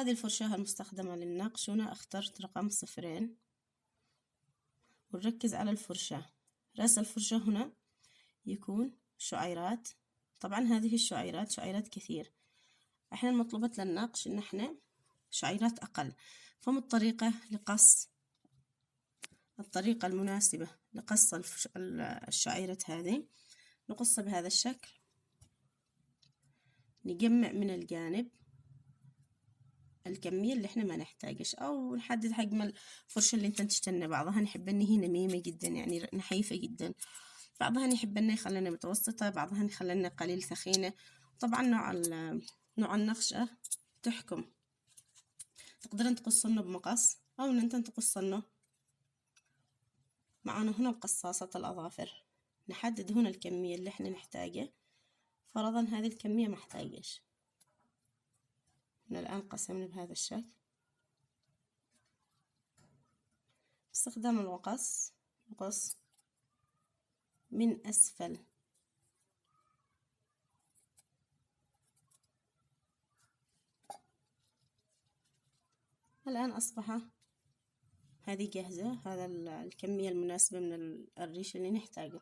هذه الفرشاة المستخدمة للنقش. هنا اخترت رقم 0، ونركز على الفرشاة. رأس الفرشاة هنا يكون شعيرات. طبعا هذه الشعيرات شعيرات كثير، احنا المطلوبات للنقش ان احنا شعيرات اقل. فما الطريقة المناسبة لقص الشعيرات هذه؟ نقصها بهذا الشكل، نجمع من الجانب الكمية اللي احنا ما نحتاجش، او نحدد حجم الفرشة اللي انت تشتنى. بعضها نحب ان هي نميمة جدا يعني نحيفة جدا، بعضها نحب ان يخلينا متوسطة، بعضها نخلينا قليل ثخينة. طبعا نوع النقشة تحكم. تقدرين تقصنه بمقص او ان انت تقصنه. معانا هنا قصاصة الأظافر، نحدد هنا الكمية اللي احنا نحتاجها. فرضا هذه الكمية محتاجش، هنا الآن قسمنا بهذا الشكل باستخدام المقص. نقص من أسفل الآن أصبح هذه جاهزة. هذا الكمية المناسبة من الريش اللي نحتاجه.